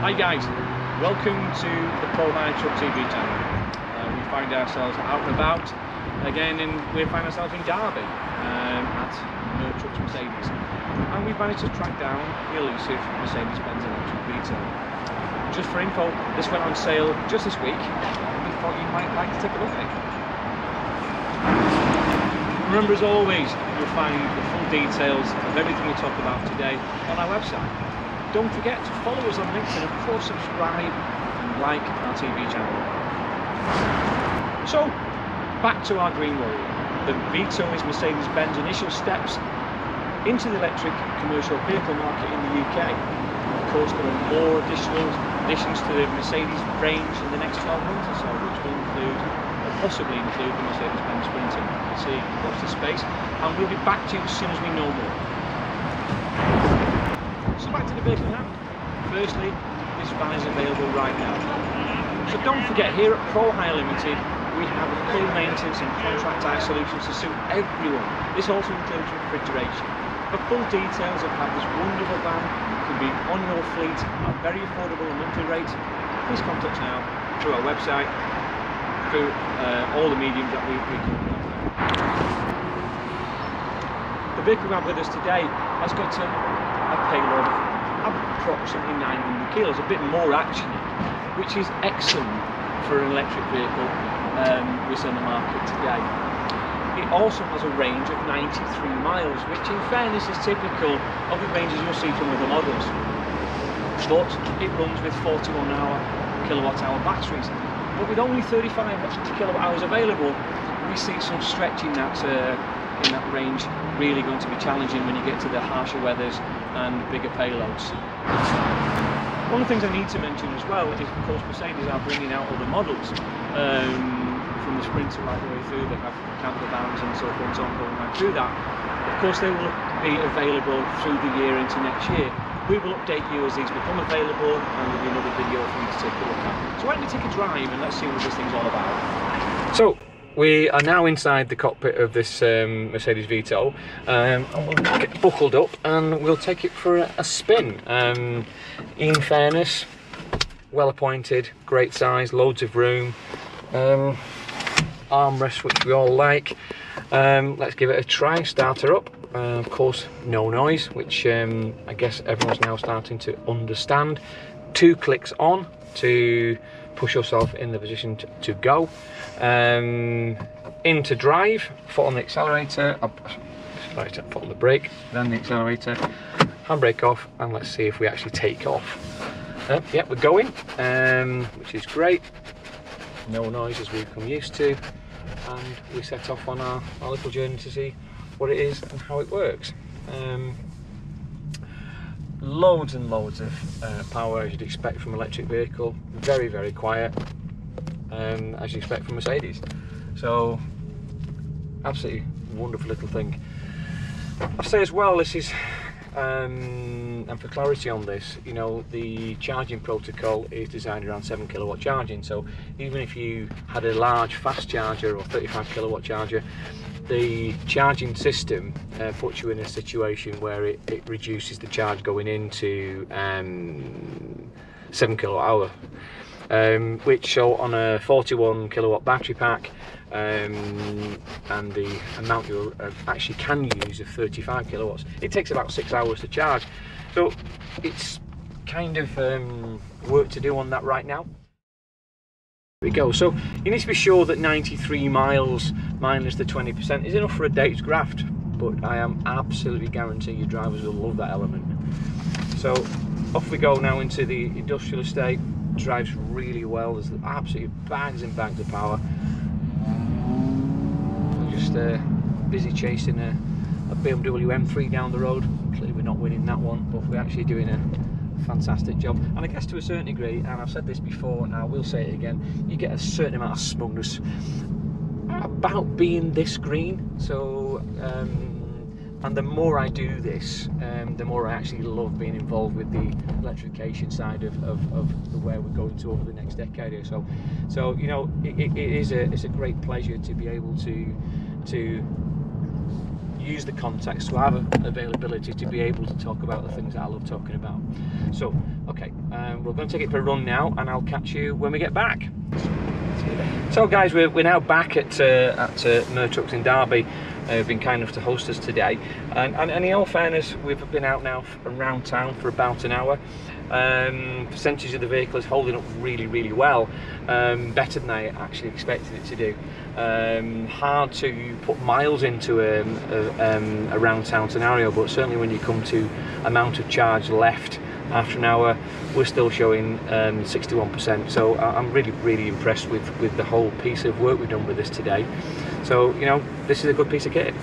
Hi guys, welcome to the Prohire TRUCKTV channel. We find ourselves out and about again, and we find ourselves in Derby at Trucks Mercedes, and we've managed to track down the elusive Mercedes-Benz electric eVito. Just for info, this went on sale just this week, and we thought you might like to take a look at it. Remember, as always, you'll find the full details of everything we talk about today on our website. Don't forget to follow us on LinkedIn, and of course subscribe and like our TV channel. So, back to our Green Warrior. The Vito is Mercedes-Benz initial steps into the electric commercial vehicle market in the UK. Of course, there are more additions to the Mercedes range in the next 12 months or so, which will include, or possibly include, the Mercedes-Benz Sprinter. We'll see, watch the space, and we'll be back to you as soon as we know more. So back to the vehicle now. Firstly, this van is available right now. So don't forget, here at Prohire Limited, we have full maintenance and contract hire solutions to suit everyone. This also includes refrigeration. For full details of how this wonderful van can be on your fleet at very affordable monthly rates, please contact us now through our website, through all the mediums that we can. The vehicle we have with us today has got a payload of approximately 900 kilos, a bit more actually, which is excellent for an electric vehicle which is on the market today. It also has a range of 93 miles, which in fairness is typical of the ranges you'll see from other models, but it runs with 41 kilowatt hour batteries. But with only 35 kilowatt hours available, we see some stretch in that range really going to be challenging when you get to the harsher weathers and bigger payloads. One of the things I need to mention as well is, of course, Mercedes are bringing out other models from the Sprinter right the way through. They have camper vans and so forth and so on going right through that. Of course, they will be available through the year into next year. We will update you as these become available, and there'll be another video for you to take a look at. So why don't we take a drive and let's see what this thing's all about. So we are now inside the cockpit of this Mercedes Vito, and we'll get buckled up and we'll take it for a spin. In fairness, well appointed, great size, loads of room, armrests which we all like. Let's give it a try. Start her up. Of course, no noise, which I guess everyone's now starting to understand. 2 clicks on to push yourself in the position to go. Into drive, foot on the accelerator, foot on the brake, then the accelerator, handbrake off, and let's see if we actually take off. Yeah, we're going, which is great. No noise as we've come used to, and we set off on our little journey to see what it is and how it works. Loads and loads of power, as you'd expect from an electric vehicle. Very, very quiet, as you expect from Mercedes. So, absolutely wonderful little thing. I'll say as well, this is, and for clarity on this, you know, the charging protocol is designed around 7 kilowatt charging. So even if you had a large fast charger or 35 kilowatt charger, the charging system puts you in a situation where it reduces the charge going into 7 kilowatt hour, which, so on a 41 kilowatt battery pack, and the amount you actually can use of 35 kilowatts, it takes about 6 hours to charge. So it's kind of work to do on that right now. Here we go. So you need to be sure that 93 miles minus the 20% is enough for a day's graft, but I am absolutely guarantee your drivers will love that element. So off we go now into the industrial estate. Drives really well. There's absolutely bags and bags of power. We're just busy chasing a BMW M3 down the road. Clearly we're not winning that one, but we're actually doing a fantastic job. And I guess to a certain degree, and I've said this before and I will say it again, you get a certain amount of smugness about being this green. So and the more I do this, the more I actually love being involved with the electrification side of where we're going to over the next decade or so. So you know, it's a great pleasure to be able to use the context, to have availability to be able to talk about the things that I love talking about. So, okay, we're going to take it for a run now, and I'll catch you when we get back. So guys, we're now back at Mertrucks in Derby. Been kind enough to host us today, and in all fairness, we've been out now around town for about an hour. Percentage of the vehicle is holding up really well, better than I actually expected it to do. Hard to put miles into a round town scenario, but certainly when you come to amount of charge left after an hour, we're still showing 61%. So I'm really impressed with the whole piece of work we've done with this today. So, you know, this is a good piece of kit.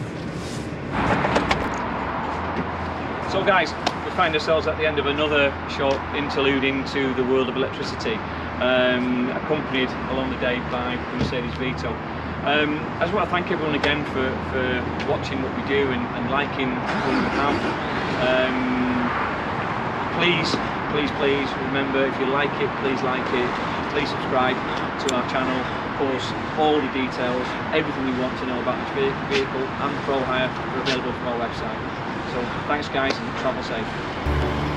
So guys, we find ourselves at the end of another short interlude into the world of electricity, accompanied along the day by the Mercedes Vito. I just want to thank everyone again for watching what we do and liking what we have. Please remember, if you like it, please subscribe to our channel. Of course, all the details, everything you want to know about this vehicle and Prohire are available from our website. So thanks guys, and travel safe.